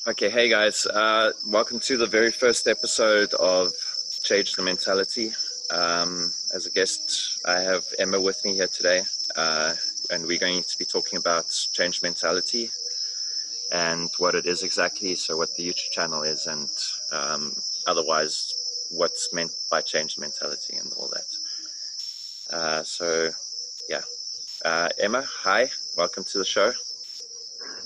Okay, hey guys, welcome to the very first episode of Change the Mentality. As a guest, I have Emma with me here today, and we're going to be talking about change mentality and what it is exactly, so what the YouTube channel is, and otherwise what's meant by change mentality and all that. Emma, hi, welcome to the show.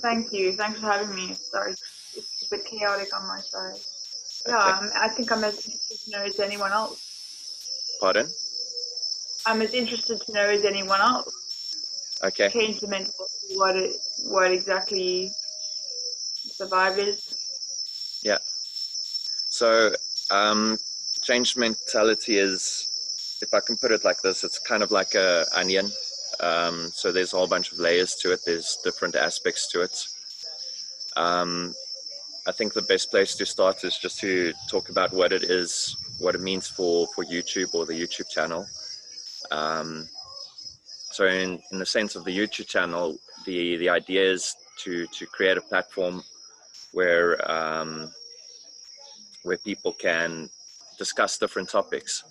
Thank you. Thanks for having me. Sorry, it's a bit chaotic on my side. Yeah, Okay. I think I'm as interested to know as anyone else. Pardon? I'm as interested to know as anyone else. Okay. Change the mentality, what exactly the vibe is. Yeah. So, change mentality is, if I can put it like this, it's kind of like a onion. So there's a whole bunch of layers to it. There's different aspects to it. I think the best place to start is just to talk about what it is, what it means for YouTube or the YouTube channel. So in the sense of the YouTube channel, the idea is to create a platform where where people can discuss different topics,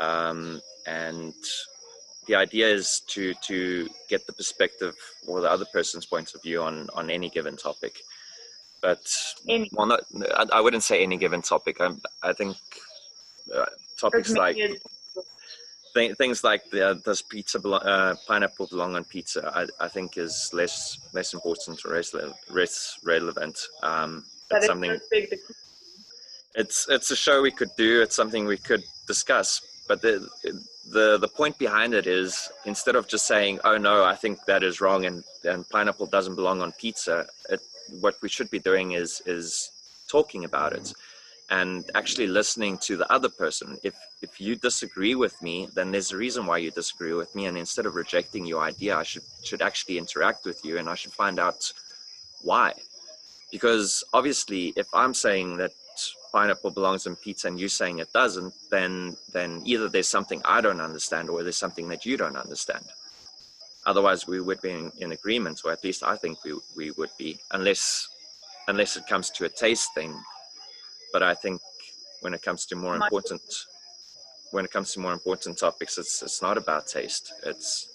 and the idea is to get the perspective or the other person's point of view on any given topic. But well, not, I wouldn't say any given topic. I think topics like things like does pineapple belong on pizza? I think is less important or less relevant. It's something. It's a show we could do. It's something we could discuss. But the point behind it is, instead of just saying, "Oh no, I think that is wrong," and pineapple doesn't belong on pizza, what we should be doing is talking about it and actually listening to the other person. If you disagree with me, then there's a reason why you disagree with me, and instead of rejecting your idea, I should actually interact with you, and I should find out why. Because obviously, if I'm saying that pineapple belongs on pizza and you saying it doesn't, then either there's something I don't understand or there's something that you don't understand. Otherwise, we would be in agreement, or at least I think we would be, unless it comes to a taste thing. But I think when it comes to more important topics, it's not about taste. It's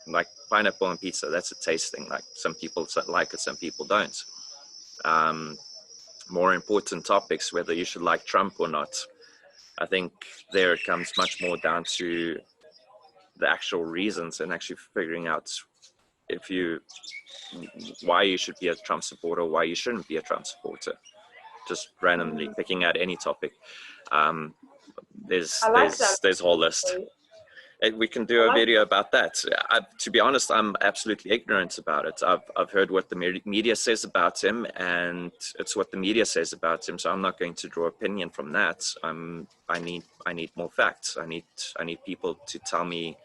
like pineapple on pizza. That's a taste thing. Like, some people like it, some people don't. More important topics, whether you should like Trump or not, I think there it comes much more down to the actual reasons and actually figuring out why you should be a Trump supporter, why you shouldn't be a Trump supporter. Just randomly picking out any topic. There's a whole list. We can do a video about that. To be honest, I'm absolutely ignorant about it. I've heard what the media says about him, and it's what the media says about him. So I'm not going to draw opinion from that. I need more facts. I need people to tell me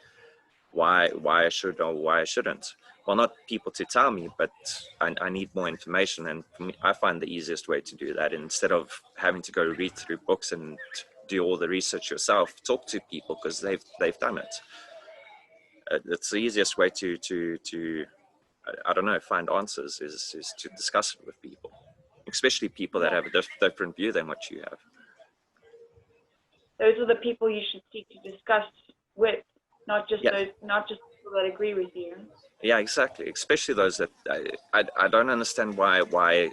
why I should or why I shouldn't. Well, not people to tell me, but I need more information. And for me, I find the easiest way to do that, instead of having to go read through books and do all the research yourself, talk to people, because they've done it. It's the easiest way to I don't know, find answers is to discuss it with people, especially people that have a different view than what you have. Those are the people you should seek to discuss with, not just people that agree with you. Yeah, exactly. Especially those that I don't understand why.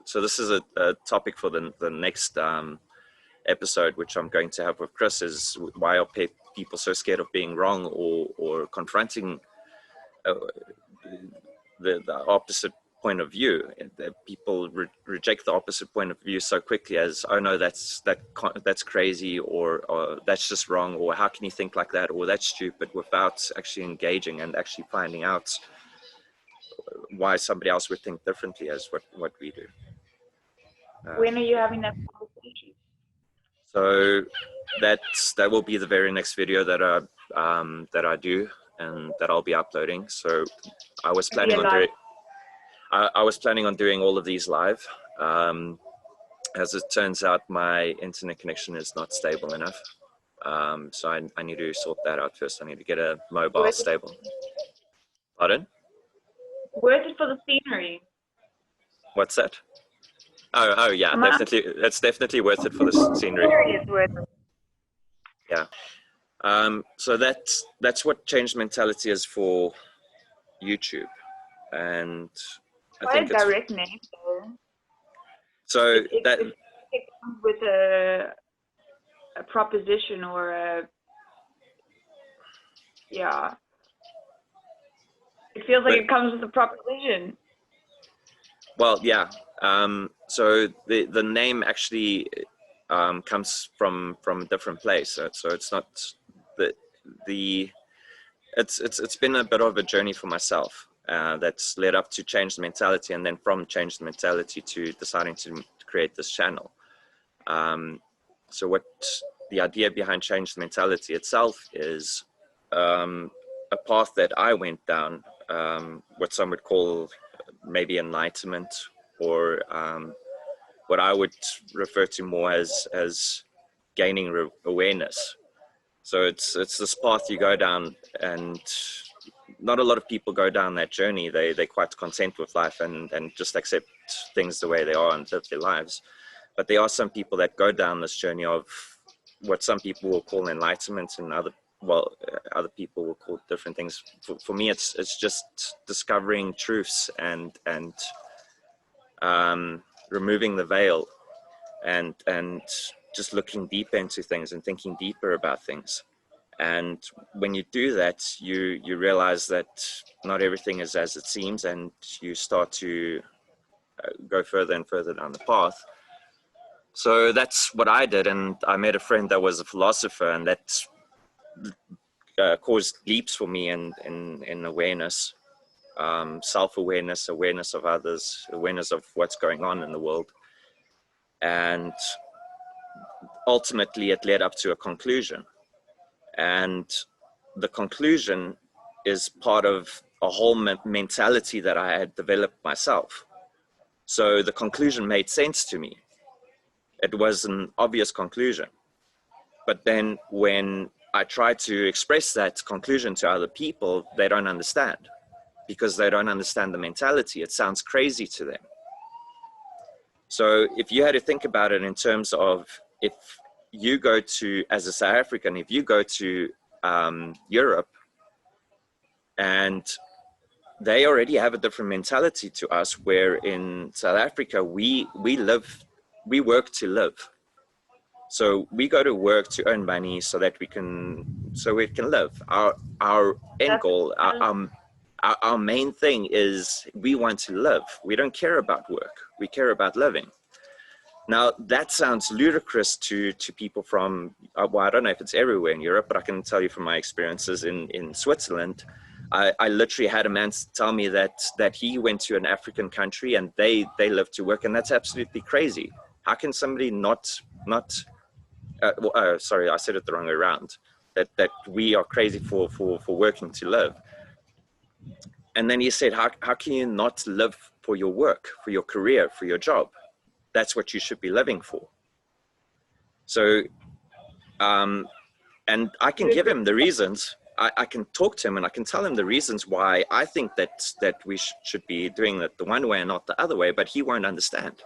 So this is a topic for the next episode, which I'm going to have with Chris, is why are people so scared of being wrong or confronting the opposite point of view. People reject the opposite point of view so quickly as, oh no, that's crazy, or that's just wrong, or how can you think like that, or that's stupid, without actually engaging and actually finding out why somebody else would think differently as what we do. When are you having that conversation? So that will be the very next video that I do and that I'll be uploading. So I was planning on doing all of these live. As it turns out, my internet connection is not stable enough. So I need to sort that out first. I need to get a mobile stable. Pardon? Worth it for the scenery. What's that? Oh yeah, definitely. It's definitely worth it for the scenery. It's worth it. Yeah. So that's what changed mentality is for YouTube, and I Quite think a it's direct name, though. so that It comes with a proposition or a, yeah. It feels like it comes with a proposition. well, yeah. So the name actually comes from a different place. So it's not the it's been a bit of a journey for myself that's led up to change the mentality, and then from change the mentality to deciding to create this channel. So what the idea behind change the mentality itself is a path that I went down, what some would call maybe enlightenment, or what I would refer to more as gaining awareness. So it's this path you go down, and not a lot of people go down that journey. They're quite content with life and just accept things the way they are and live their lives. But there are some people that go down this journey of what some people will call enlightenment, and other people will call different things. For me, it's just discovering truths and removing the veil, and just looking deeper into things and thinking deeper about things. And when you do that, you realize that not everything is as it seems, and you start to go further and further down the path. So that's what I did, and I met a friend that was a philosopher, and that caused leaps for me in awareness, self-awareness, awareness of others, awareness of what's going on in the world. And ultimately it led up to a conclusion, and the conclusion is part of a whole mentality that I had developed myself. So the conclusion made sense to me. It was an obvious conclusion. But then when I try to express that conclusion to other people, they don't understand, because they don't understand the mentality. It sounds crazy to them. So if you had to think about it in terms of, if you go to, as a South African, if you go to Europe, and they already have a different mentality to us, where in South Africa, we work to live. So we go to work to earn money so that we can live. Our end goal, our main thing is we want to live. We don't care about work. We care about living. Now that sounds ludicrous to people from, well, I don't know if it's everywhere in Europe, but I can tell you from my experiences in Switzerland. I literally had a man tell me that he went to an African country and they live to work, and that's absolutely crazy. How can somebody not sorry, I said it the wrong way around, that we are crazy for working to live. And then he said, how can you not live for your work, for your career, for your job? That's what you should be living for. So, and I can give him the reasons. I can talk to him and I can tell him the reasons why I think that we should be doing it the one way and not the other way, but he won't understand.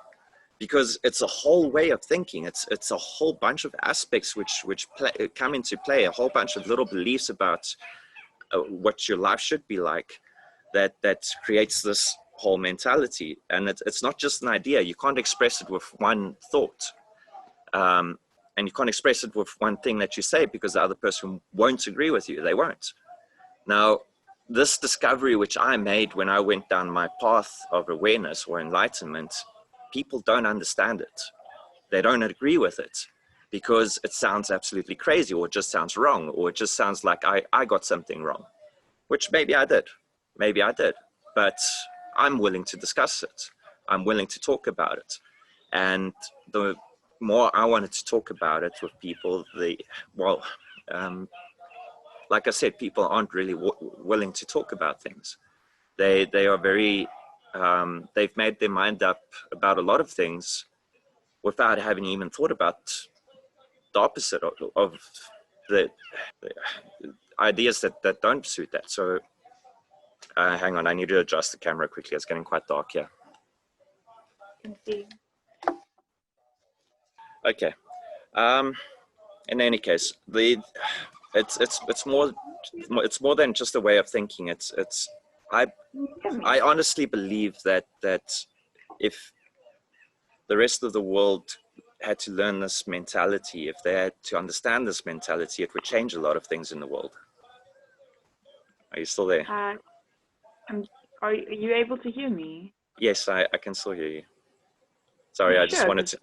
Because it's a whole way of thinking. It's a whole bunch of aspects which come into play, a whole bunch of little beliefs about what your life should be like, that creates this whole mentality. And it's not just an idea. You can't express it with one thought. And you can't express it with one thing that you say, because the other person won't agree with you. They won't. Now, this discovery which I made when I went down my path of awareness or enlightenment, people don't understand it. They don't agree with it, because it sounds absolutely crazy, or it just sounds wrong, or it just sounds like I got something wrong, which maybe I did, but I'm willing to discuss it. I'm willing to talk about it. And the more I wanted to talk about it with people, like I said, people aren't really willing to talk about things. They are very, they've made their mind up about a lot of things without having even thought about the opposite of the ideas that don't suit that. So hang on, I need to adjust the camera quickly. It's getting quite dark here. Can see. Okay. In any case, it's more than just a way of thinking. I I honestly believe that if the rest of the world had to learn this mentality, if they had to understand this mentality, it would change a lot of things in the world. Are you still there? Are you able to hear me? Yes, I can still hear you. Sorry, Sure.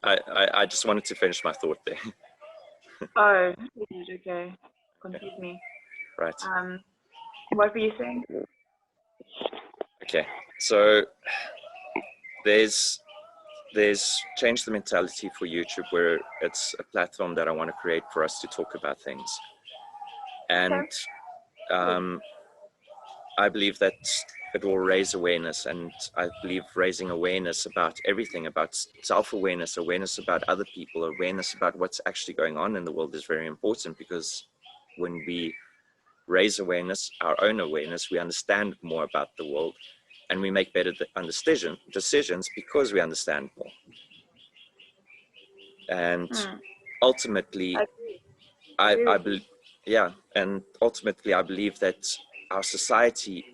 I just wanted to finish my thought there. Oh, okay. Confuse me. Right. What were you saying? Okay. So there's changed the mentality for YouTube, where it's a platform that I want to create for us to talk about things. And I believe that it will raise awareness, and I believe raising awareness about everything, about self-awareness, awareness about other people, awareness about what's actually going on in the world is very important, because when we raise awareness, our own awareness, we understand more about the world, and we make better decisions because we understand more. And ultimately, I believe, yeah, and ultimately I believe that our society,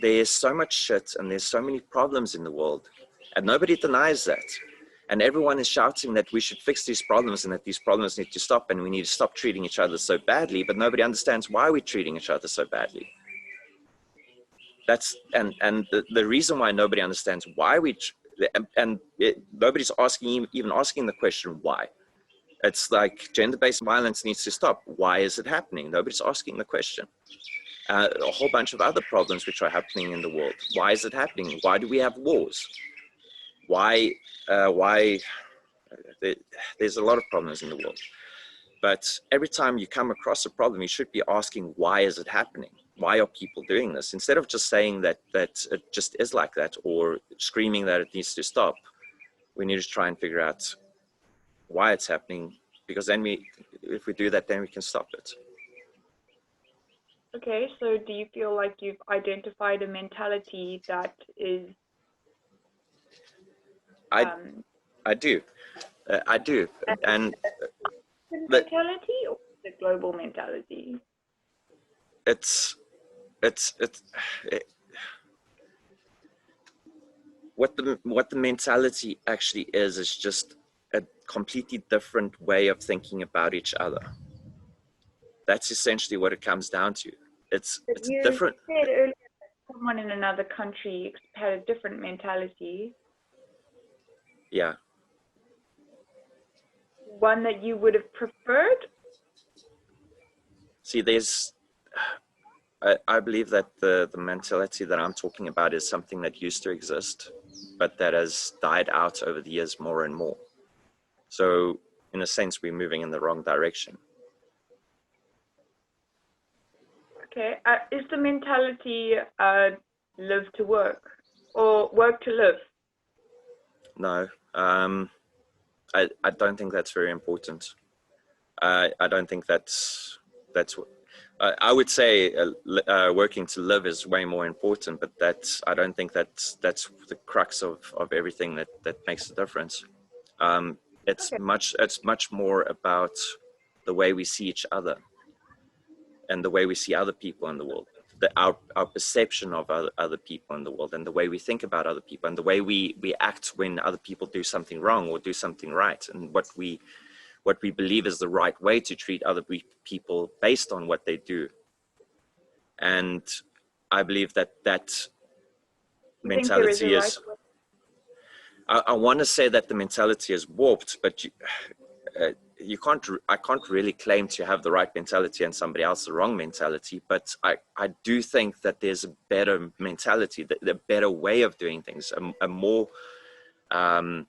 there's so much shit and there's so many problems in the world, and nobody denies that. And everyone is shouting that we should fix these problems and that these problems need to stop and we need to stop treating each other so badly, but nobody understands why we're treating each other so badly. The reason why nobody understands why nobody's even asking the question why. It's like gender-based violence needs to stop. Why is it happening? Nobody's asking the question. A whole bunch of other problems which are happening in the world. Why is it happening? Why do we have wars? Why there's a lot of problems in the world. But every time you come across a problem, you should be asking, why is it happening? Why are people doing this? Instead of just saying that it just is like that, or screaming that it needs to stop, we need to try and figure out why it's happening, because then if we do that, then we can stop it. Okay, so do you feel like you've identified a mentality that is I do. And mentality or the global mentality? What the mentality actually is just a completely different way of thinking about each other. That's essentially what it comes down to. It's different. You said earlier that someone in another country had a different mentality. Yeah. One that you would have preferred? See, I believe that the mentality that I'm talking about is something that used to exist, but that has died out over the years more and more. So in a sense, we're moving in the wrong direction. Okay. Is the mentality live to work or work to live? No. I don't think that's very important. I don't think that's what I would say. Working to live is way more important, but I don't think that's the crux of everything that makes the difference. It's much more about the way we see each other and the way we see other people in the world, our perception of other people in the world, and the way we think about other people, and the way we act when other people do something wrong or do something right, and what we believe is the right way to treat other people based on what they do. And I believe that mentality is, I want to say that the mentality is warped, but I can't really claim to have the right mentality and somebody else the wrong mentality, but I do think that there's a better mentality, the better way of doing things, a more a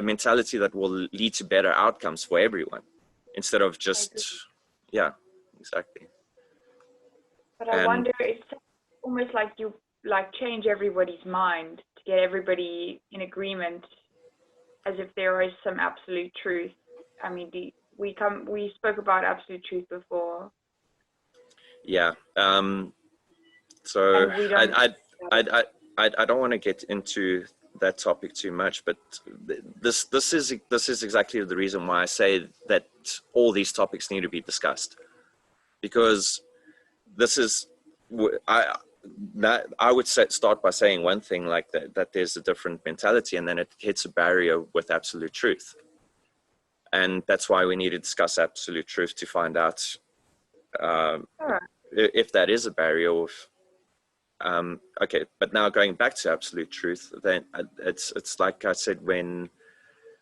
mentality that will lead to better outcomes for everyone, instead of just, yeah, exactly. But I wonder, it's almost like you change everybody's mind to get everybody in agreement, as if there is some absolute truth. I mean, we spoke about absolute truth before. Yeah. So I don't want to get into that topic too much, but this is exactly the reason why I say that all these topics need to be discussed, because this is I would start by saying one thing, like that there's a different mentality, and then it hits a barrier with absolute truth, and that's why we need to discuss absolute truth to find out if that is a barrier. Okay, but now going back to absolute truth, then it's like I said, when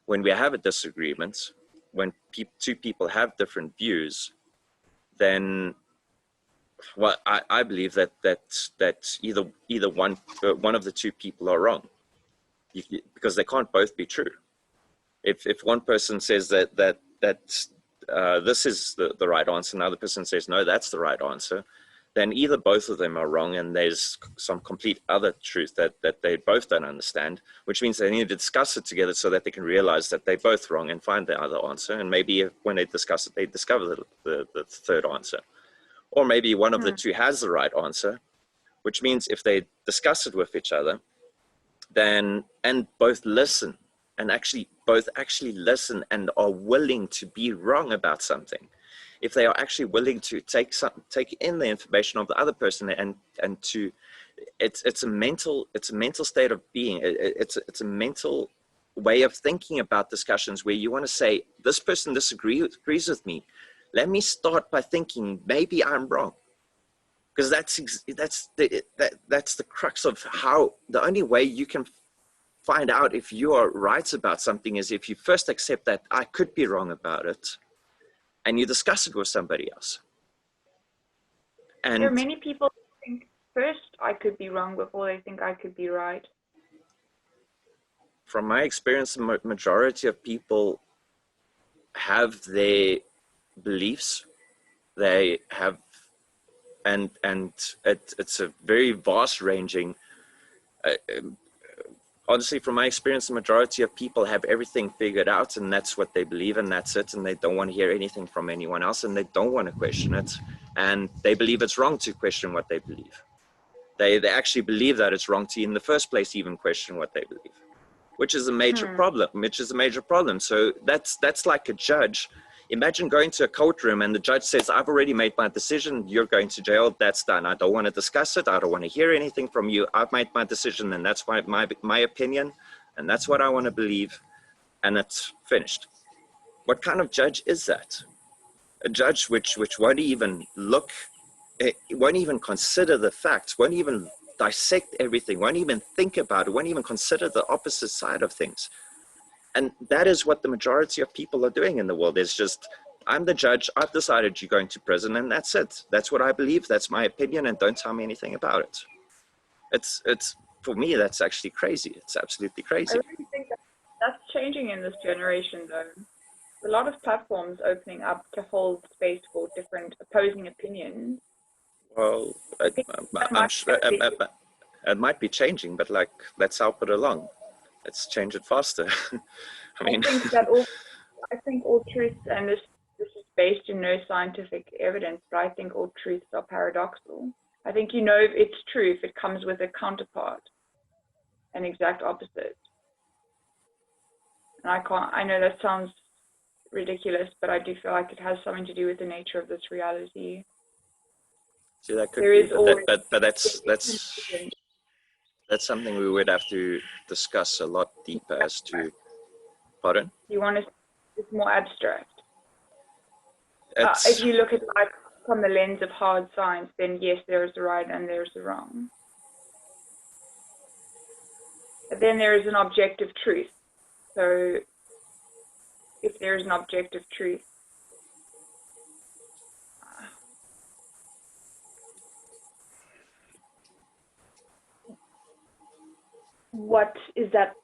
we have a disagreement, when two people have different views, then well, I believe that either one of the two people are wrong, because they can't both be true. If one person says that this is the right answer, another person says no, that's the right answer, then either both of them are wrong and there's some complete other truth that they both don't understand, which means they need to discuss it together so that they can realize that they're both wrong and find the other answer. And maybe when they discuss it, they discover the third answer. Or maybe one of the two has the right answer, which means if they discuss it with each other, then, and both listen, and both actually listen and are willing to be wrong about something, if they are actually willing to take in the information of the other person and to, it's a mental state of being. It's a mental way of thinking about discussions where you want to say, this person agrees with me. Let me start by thinking maybe I'm wrong, because that's the crux of how the only way you can find out if you are right about something is if you first accept that I could be wrong about it, and you discuss it with somebody else. And there are many people who think first I could be wrong before they think I could be right. From my experience, the majority of people have their beliefs. They have, and it's a very vast ranging. Honestly, from my experience, the majority of people have everything figured out, and that's what they believe, and that's it, and they don't want to hear anything from anyone else, and they don't want to question it, and they believe it's wrong to question what they believe. They actually believe that it's wrong to, in the first place, even question what they believe, which is a major problem. So that's like a judge. Imagine going to a courtroom and the judge says, I've already made my decision, you're going to jail, that's done. I don't want to discuss it, I don't want to hear anything from you, I've made my decision, and that's my opinion, and that's what I want to believe, and it's finished. What kind of judge is that? A judge which won't even look, won't even consider the facts, won't even dissect everything, won't even think about it, won't even consider the opposite side of things. And that is what the majority of people are doing in the world. It's just, I'm the judge, I've decided you're going to prison, and that's it. That's what I believe, that's my opinion, and don't tell me anything about it. It's for me, that's actually crazy. It's absolutely crazy. I really think that's changing in this generation, though. A lot of platforms opening up to hold space for different opposing opinions. Well, I'm sure it might be changing, but like, let's help it along. Let's change it faster. I mean, I think all truths, and this is based in no scientific evidence, but I think all truths are paradoxical. I think if it's true if it comes with a counterpart, an exact opposite. And I know that sounds ridiculous, but I do feel like it has something to do with the nature of this reality. See, that could be, but that's something we would have to discuss a lot deeper as to, pardon? You want to, it's more abstract. If you look at life from the lens of hard science, then yes, there's the right and there's the wrong. But then there is an objective truth. So if there is an objective truth, what is that?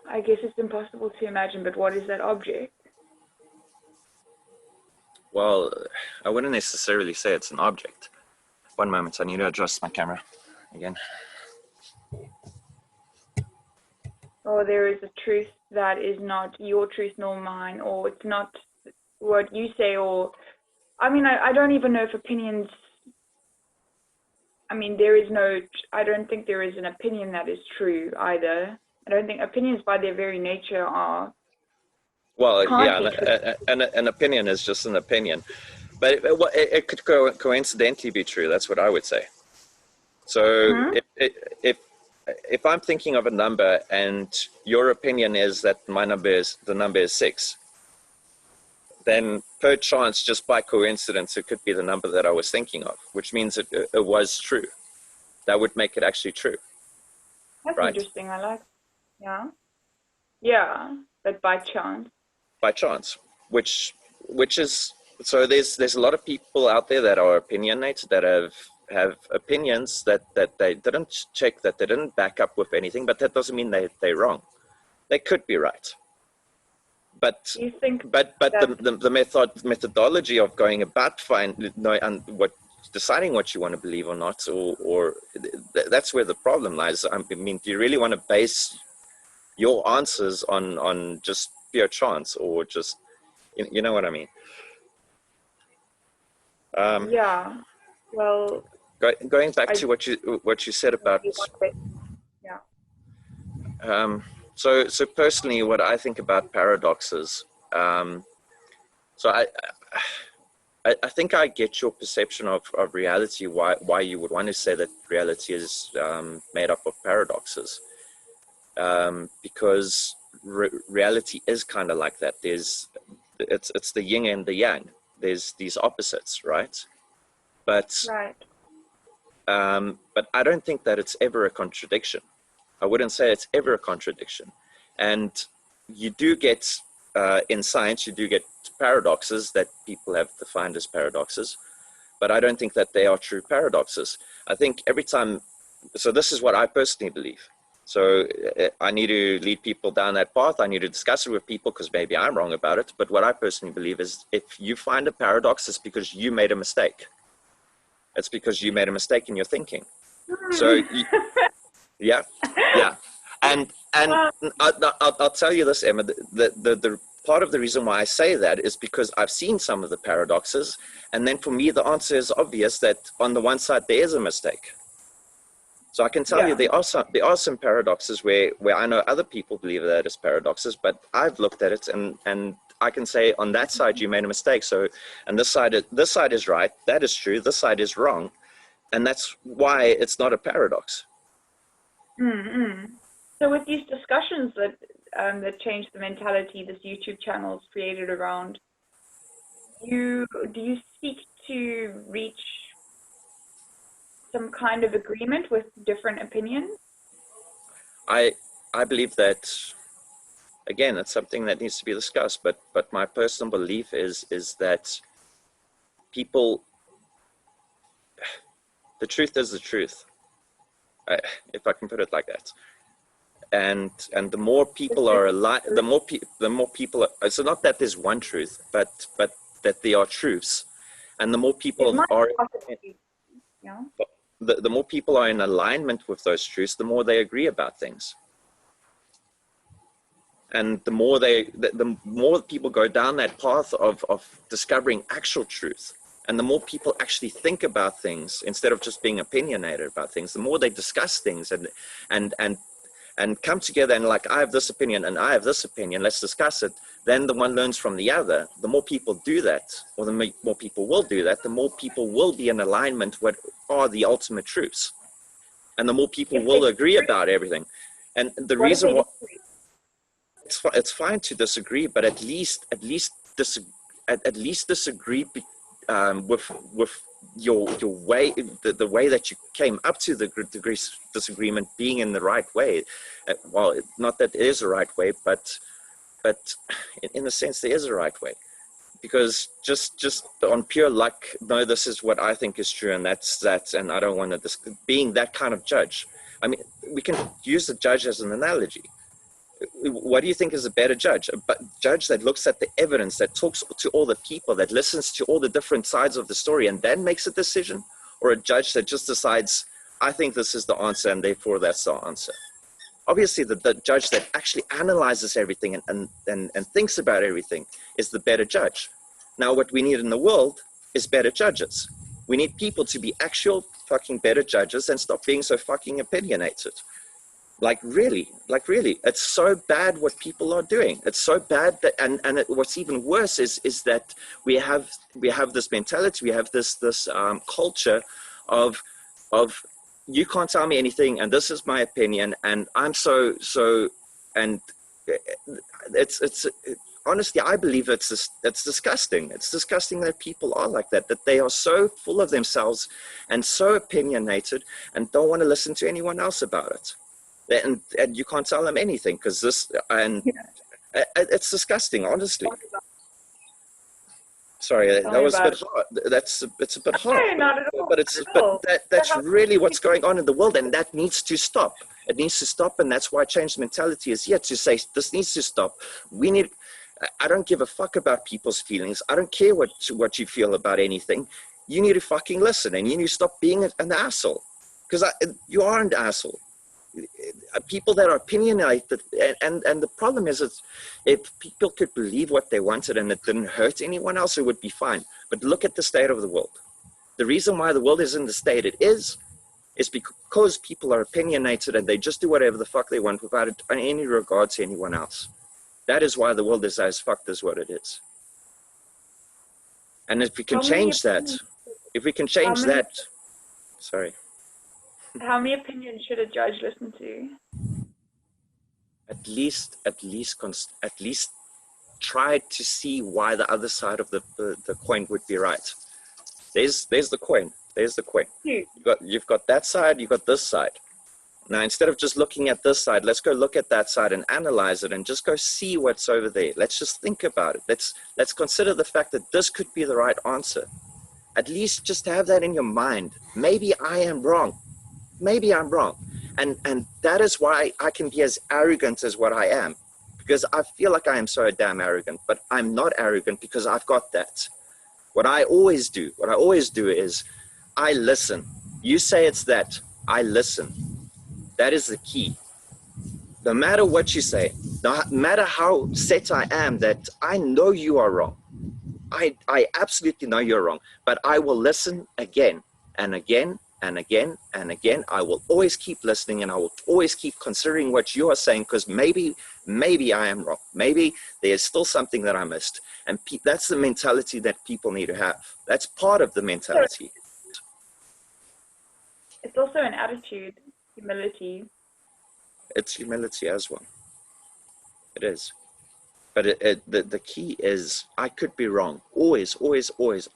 I guess it's impossible to imagine, but what is that object? Well, I wouldn't necessarily say it's an object. One moment, I need to adjust my camera again. Or there is a truth that is not your truth nor mine, or it's not what you say, or I mean, I don't even know if opinions, I mean, I don't think there is an opinion that is true either. I don't think opinions by their very nature are, Well, can't be true. an opinion is just an opinion, but it could coincidentally be true. That's what I would say. So if I'm thinking of a number and your opinion is that the number is 6, then per chance, just by coincidence, it could be the number that I was thinking of, which means it was true. That would make it actually true. That's right? Interesting. I like. Yeah. Yeah, but by chance. By chance, which is, so there's a lot of people out there that are opinionated, that have opinions that they didn't check, that they didn't back up with anything, but that doesn't mean they're wrong. They could be right. But you think the methodology of going about deciding what you want to believe or not, or that's where the problem lies. I mean, do you really want to base your answers on just pure chance, or just, you know what I mean? Yeah. Well, going back to what you said about, yeah. So personally, what I think about paradoxes, so I think I get your perception of reality, why you would want to say that reality is made up of paradoxes, because reality is kind of like that. It's the yin and the yang. There's these opposites, right? But I don't think that it's ever a contradiction. I wouldn't say it's ever a contradiction. And you do get, in science, you do get paradoxes that people have defined as paradoxes, but I don't think that they are true paradoxes. I think every time, so this is what I personally believe. So I need to lead people down that path. I need to discuss it with people, because maybe I'm wrong about it. But what I personally believe is, if you find a paradox, it's because you made a mistake. It's because you made a mistake in your thinking. So yeah. And I'll tell you this, Emma, the part of the reason why I say that is because I've seen some of the paradoxes, and then for me, the answer is obvious, that on the one side, there is a mistake. So I can tell you there are some paradoxes where I know other people believe that it's paradoxes, but I've looked at it and I can say, on that side, you made a mistake. So, and this side is right. That is true. This side is wrong. And that's why it's not a paradox. Mm-hmm. So with these discussions that changed the mentality, this YouTube channel is created around, do you seek to reach some kind of agreement with different opinions? I believe that, again, it's something that needs to be discussed, but my personal belief is that people, the truth is the truth, if I can put it like that. And the more people are alive, the more people are, so not that there's one truth, but that there are truths, and the more people are, the more people are in alignment with those truths, the more they agree about things. And the more people go down that path of discovering actual truth, and the more people actually think about things instead of just being opinionated about things, the more they discuss things and come together and, like, I have this opinion and I have this opinion, let's discuss it. Then the one learns from the other. The more people do that, or the more people will do that, the more people will be in alignment with what are the ultimate truths. And the more people will agree about everything. And the reason why it's fine to disagree, but at least disagree with your way, the way that you came up to the disagreement being in the right way. Well, not that there is a right way, but in a sense there is a right way, because just on pure luck, no, this is what I think is true, and that's that, and I don't want to being that kind of judge. I mean, we can use the judge as an analogy. What do you think is a better judge? A judge that looks at the evidence, that talks to all the people, that listens to all the different sides of the story and then makes a decision? Or a judge that just decides, I think this is the answer and therefore that's the answer? Obviously, the judge that actually analyzes everything and thinks about everything is the better judge. Now, what we need in the world is better judges. We need people to be actual fucking better judges and stop being so fucking opinionated. Like really, it's so bad what people are doing. It's so bad that, what's even worse is that we have this mentality, we have this culture of you can't tell me anything, and this is my opinion, and I'm so, and it's honestly, I believe it's disgusting. It's disgusting that people are like that they are so full of themselves and so opinionated and don't want to listen to anyone else about it. And you can't tell them anything because this, and it's disgusting, honestly. Sorry, that was a bit hard. It's a bit hard, not at all. but that's really what's going on in the world, and that needs to stop. It needs to stop, and that's why change mentality is here to say this needs to stop. I don't give a fuck about people's feelings. I don't care what you feel about anything. You need to fucking listen, and you need to stop being an asshole, because you are an asshole. People that are opinionated, and the problem is if people could believe what they wanted and it didn't hurt anyone else, it would be fine. But look at the state of the world. The reason why the world is in the state it is because people are opinionated and they just do whatever the fuck they want without any regard to anyone else. That is why the world is as fucked as what it is. And if we can change that, sorry. How many opinions should a judge listen to? At least try to see why the other side of the coin would be right. There's the coin. There's the coin. You've got that side, you've got this side. Now, instead of just looking at this side, let's go look at that side and analyze it and just go see what's over there. Let's just think about it. Let's consider the fact that this could be the right answer. At least just have that in your mind. Maybe I am wrong. Maybe I'm wrong. And that is why I can be as arrogant as what I am, because I feel like I am so damn arrogant, but I'm not arrogant because I've got that. What I always do is I listen. You say it's that, I listen. That is the key. No matter what you say, no matter how set I am that I know you are wrong, I absolutely know you're wrong, but I will listen again and again and again and again. I will always keep listening, and I will always keep considering what you are saying, because maybe I am wrong. Maybe there's still something that I missed. And that's the mentality that people need to have. That's part of the mentality. It's also an attitude, humility. It's humility as well. It is. But the key is, I could be wrong. Always,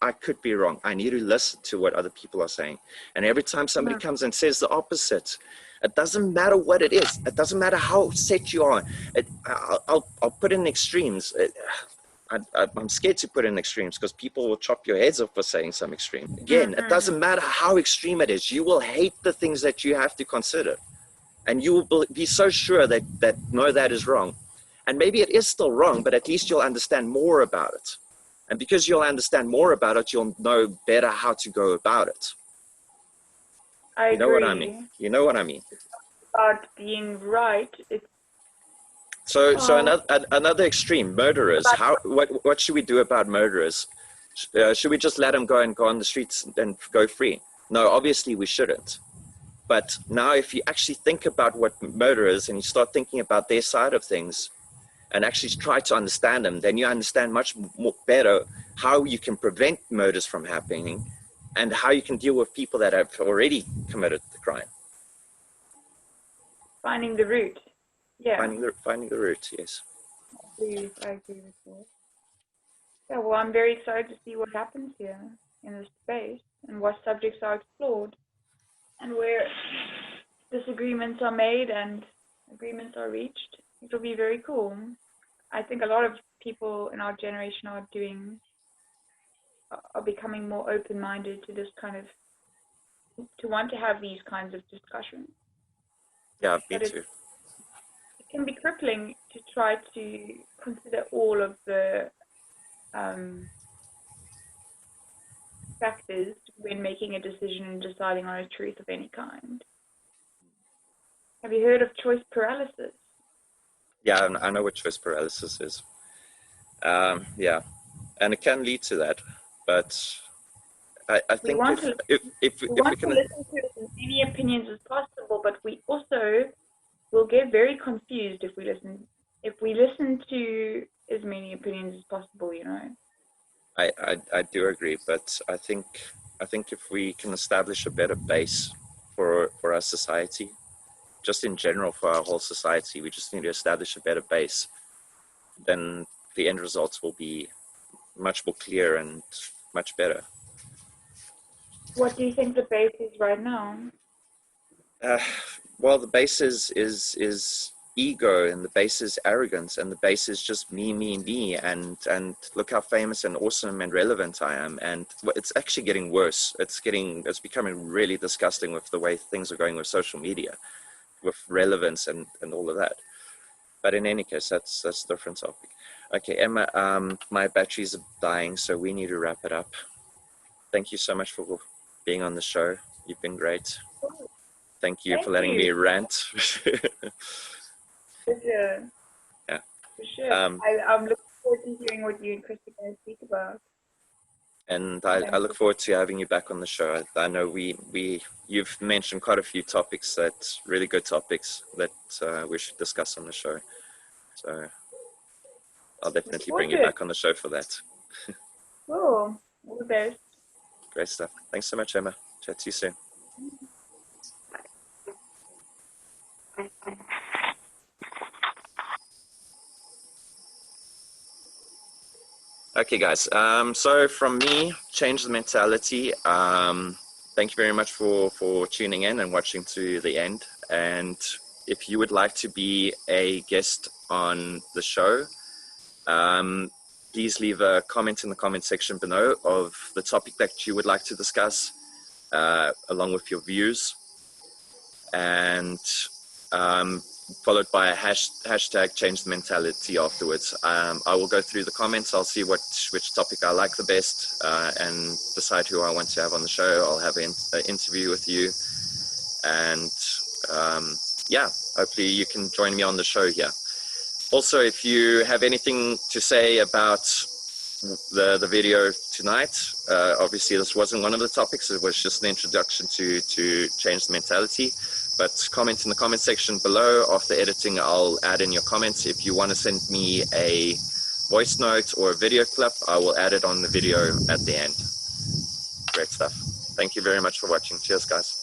I could be wrong. I need to listen to what other people are saying. And every time somebody comes and says the opposite, it doesn't matter what it is. It doesn't matter how set you are. I'll put in extremes. I'm scared to put in extremes because people will chop your heads off for saying some extreme. Again, it doesn't matter how extreme it is. You will hate the things that you have to consider. And you will be so sure that no, that is wrong. And maybe it is still wrong, but at least you'll understand more about it. And because you'll understand more about it, you'll know better how to go about it. I agree. You know what I mean? You know what I mean? About being right. So another extreme, murderers. What should we do about murderers? Should we just let them go on the streets and go free? No, obviously we shouldn't. But now if you actually think about what murderers, and you start thinking about their side of things, and actually try to understand them, then you understand much more better how you can prevent murders from happening and how you can deal with people that have already committed the crime. Finding the root. Yeah. Finding the root, yes. I agree with you. Yeah, well, I'm very excited to see what happens here in this space and what subjects are explored and where disagreements are made and agreements are reached. It'll be very cool. I think a lot of people in our generation are becoming more open-minded to this kind of, to want to have these kinds of discussions. Yeah, me too. It can be crippling to try to consider all of the factors when making a decision and deciding on a truth of any kind. Have you heard of choice paralysis? Yeah, I know what choice paralysis is. Yeah, and it can lead to that, but I We think want to if we we want to can, listen to as many opinions as possible, but we also will get very confused if we listen to as many opinions as possible, you know. I do agree, but I think if we can establish a better base for our society, just in general for our whole society, we just need to establish a better base. Then the end results will be much more clear and much better. What do you think the base is right now? Well, the base is ego, and the base is arrogance, and the base is just me, and look how famous and awesome and relevant I am. And it's actually getting worse. It's becoming really disgusting with the way things are going with social media, with relevance and all of that. But in any case, that's a different topic. Okay, Emma, my batteries are dying, so we need to wrap it up. Thank you so much for being on the show. You've been great. Thank you for letting me rant. For sure. Yeah. For sure. I'm looking forward to hearing what you and Chris are going to speak about. And I look forward to having you back on the show. I know you've mentioned quite a few topics, really good topics that we should discuss on the show. So I'll definitely bring you back on the show for that. Cool. All the best. Great stuff. Thanks so much, Emma. Chat to you soon. Okay, guys. So from me, change the mentality. Thank you very much for tuning in and watching to the end. And if you would like to be a guest on the show, please leave a comment in the comment section below of the topic that you would like to discuss, along with your views, and followed by a hashtag change the mentality afterwards. I will go through the comments. I'll see which topic I like the best, and decide who I want to have on the show. I'll have an interview with you, and yeah, hopefully you can join me on the show here. Also, if you have anything to say about the video tonight, obviously this wasn't one of the topics, it was just an introduction to change the mentality, but comment in the comment section below. After editing, I'll add in your comments. If you want to send me a voice note or a video clip, I will add it on the video at the end. Great stuff. Thank you very much for watching. Cheers, guys.